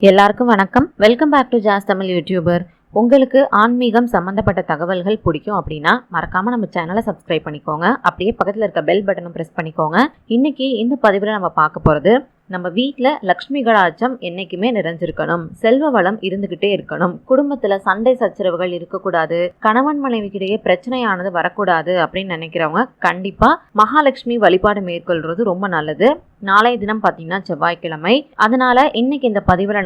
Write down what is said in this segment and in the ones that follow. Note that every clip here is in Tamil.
எல்லாருக்கும் வணக்கம். Welcome back to Jas Tamil YouTuber. உங்களுக்கு ஆன்மீகம் சம்பந்தப்பட்ட தகவல்கள் பிடிக்கும் அப்படின்னா மறக்காம நம்ம சேனலை சப்ஸ்கிரைப் பண்ணிக்கோங்க. அப்படியே பக்கத்தில் இருக்க பெல் பட்டனும் பிரஸ் பண்ணிக்கோங்க. இன்னைக்கு இந்த பதிவில் நம்ம பார்க்க போறது, நம்ம வீட்டில் லக்ஷ்மி கடாட்சம் என்னைக்குமே நிறைஞ்சிருக்கணும், செல்வ வளம் இருந்துகிட்டே இருக்கணும், குடும்பத்துல சண்டை சச்சரவுகள் இருக்கக்கூடாது, கணவன் மனைவிக்கிடையே பிரச்சனையானது வரக்கூடாது அப்படின்னு நினைக்கிறவங்க கண்டிப்பா மகாலட்சுமி வழிபாடு மேற்கொள்றது ரொம்ப நல்லது. நாளைய தினம் பார்த்தீங்கன்னா செவ்வாய்க்கிழமை. அதனால இன்னைக்கு இந்த பதிவுல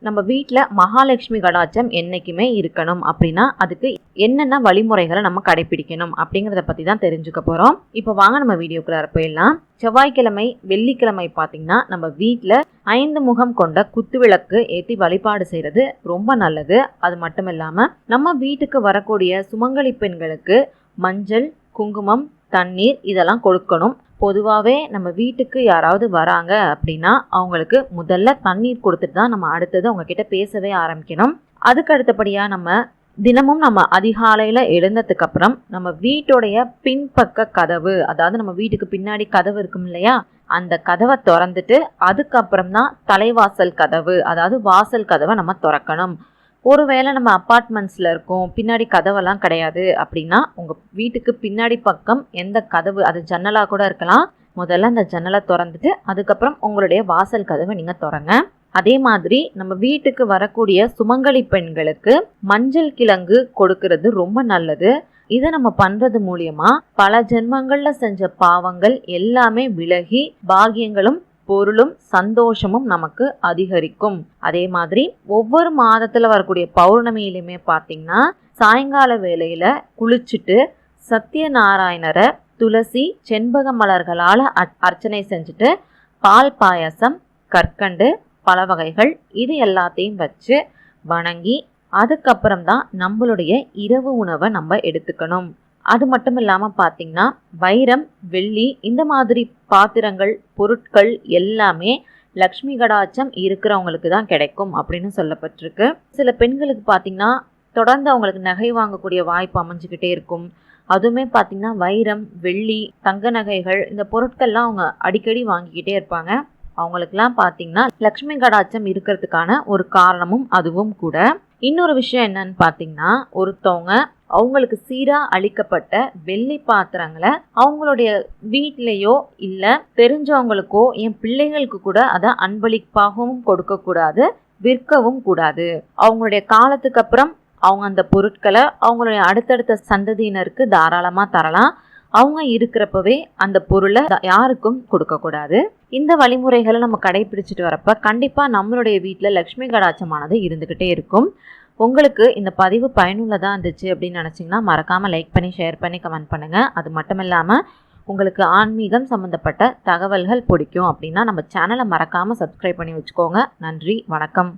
நம்ம வீட்டில் மகாலட்சுமி கடாட்சம் என்னைக்குமே இருக்கணும் அப்படின்னா அதுக்கு என்னென்ன வழிமுறைகளை நம்ம கடைபிடிக்கணும் அப்படிங்கிறத பத்தி தான் தெரிஞ்சுக்க போறோம். இப்போ வாங்க நம்ம வீடியோக்குள்ள போயிடலாம். செவ்வாய்க்கிழமை வெள்ளிக்கிழமை பார்த்தீங்கன்னா நம்ம வீட்டில் 5 முகம் கொண்ட குத்துவிளக்கு ஏற்றி வழிபாடு செய்கிறது ரொம்ப நல்லது. அது மட்டும் இல்லாமல் நம்ம வீட்டுக்கு வரக்கூடிய சுமங்கலி பெண்களுக்கு மஞ்சள், குங்குமம், தண்ணீர் இதெல்லாம் கொடுக்கணும். பொதுவாகவே நம்ம வீட்டுக்கு யாராவது வராங்க அப்படின்னா அவங்களுக்கு முதல்ல தண்ணீர் கொடுத்துட்டு தான் நம்ம அடுத்தது அவங்க கிட்ட பேசவே ஆரம்பிக்கணும். அதுக்கு அடுத்தபடியாக தினமும் நம்ம அதிகாலையில் எழுந்ததுக்கு அப்புறம் நம்ம வீட்டுடைய பின்பக்க கதவு, அதாவது நம்ம வீட்டுக்கு பின்னாடி கதவு இருக்கும் இல்லையா, அந்த கதவை திறந்துட்டு அதுக்கப்புறம் தான் தலைவாசல் கதவு, அதாவது வாசல் கதவை நம்ம திறக்கணும். ஒருவேளை நம்ம அப்பார்ட்மெண்ட்ஸில் இருக்கோம், பின்னாடி கதவெல்லாம் கிடையாது அப்படின்னா உங்கள் வீட்டுக்கு பின்னாடி பக்கம் எந்த கதவு, அது ஜன்னலாக கூட இருக்கலாம், முதல்ல அந்த ஜன்னலை திறந்துட்டு அதுக்கப்புறம் உங்களுடைய வாசல் கதவை நீங்கள் திறங்க. அதே மாதிரி நம்ம வீட்டுக்கு வரக்கூடிய சுமங்கலி பெண்களுக்கு மஞ்சள் கிழங்கு கொடுக்கறது ரொம்ப நல்லது. இதை நம்ம பண்றது மூலியமா பல ஜென்மங்கள்ல செஞ்ச பாவங்கள் எல்லாமே விலகி பாகியங்களும் பொருளும் சந்தோஷமும் நமக்கு அதிகரிக்கும். அதே மாதிரி ஒவ்வொரு மாதத்துல வரக்கூடிய பௌர்ணமியிலுமே பார்த்தீங்கன்னா சாயங்கால வேளையில குளிச்சுட்டு சத்யநாராயணரை துளசி, செண்பக மலர்களால் அர்ச்சனை செஞ்சுட்டு பால் பாயசம், கற்கண்டு, பல வகைகள் இது எல்லாத்தையும் வச்சு வணங்கி அதுக்கப்புறம் தான் நம்மளுடைய இரவு உணவை நம்ம எடுத்துக்கணும். அது மட்டும் இல்லாமல் பார்த்தீங்கன்னா வைரம், வெள்ளி இந்த மாதிரி பாத்திரங்கள், பொருட்கள் எல்லாமே லக்ஷ்மி கடாட்சம் இருக்கிறவங்களுக்கு தான் கிடைக்கும் அப்படின்னு சொல்லப்பட்டிருக்கு. சில பெண்களுக்கு பார்த்தீங்கன்னா தொடர்ந்து அவங்களுக்கு நகை வாங்கக்கூடிய வாய்ப்பு அமைஞ்சுக்கிட்டே இருக்கும். அதுவுமே பார்த்தீங்கன்னா வைரம், வெள்ளி, தங்க நகைகள் இந்த பொருட்கள்லாம் அவங்க அடிக்கடி வாங்கிக்கிட்டே இருப்பாங்க. அவங்களுக்குலாம் பார்த்தீங்கன்னா லக்ஷ்மி கடாட்சம் இருக்கிறதுக்கான ஒரு காரணமும் அதுவும் கூட. இன்னொரு விஷயம் என்னன்னு பார்த்தீங்கன்னா, ஒருத்தவங்க அவங்களுக்கு சீரா அளிக்கப்பட்ட வெள்ளி பாத்திரங்களை அவங்களுடைய வீட்டிலேயோ இல்லை தெரிஞ்சவங்களுக்கோ என் பிள்ளைகளுக்கு கூட அதை அன்பளிப்பாகவும் கொடுக்க கூடாது, விற்கவும் கூடாது. அவங்களுடைய காலத்துக்கு அப்புறம் அவங்க அந்த பொருட்களை அவங்களுடைய அடுத்தடுத்த சந்ததியினருக்கு தாராளமாக தரலாம். அவங்க இருக்கிறப்பவே அந்த பொருளை யாருக்கும் கொடுக்கக்கூடாது. இந்த வழிமுறைகளை நம்ம கடைபிடிச்சிட்டு வரப்ப கண்டிப்பாக நம்மளுடைய வீட்டில் லக்ஷ்மி கடாட்சமானது இருந்துக்கிட்டே இருக்கும். உங்களுக்கு இந்த பதிவு பயனுள்ளதாக இருந்துச்சு அப்படின்னு நினச்சிங்கன்னா மறக்காமல் லைக் பண்ணி, ஷேர் பண்ணி, கமெண்ட் பண்ணுங்கள். அது மட்டும் இல்லாமல் உங்களுக்கு ஆன்மீகம் சம்மந்தப்பட்ட தகவல்கள் பிடிக்கும் அப்படின்னா நம்ம சேனலை மறக்காமல் சப்ஸ்கிரைப் பண்ணி வச்சுக்கோங்க. நன்றி, வணக்கம்.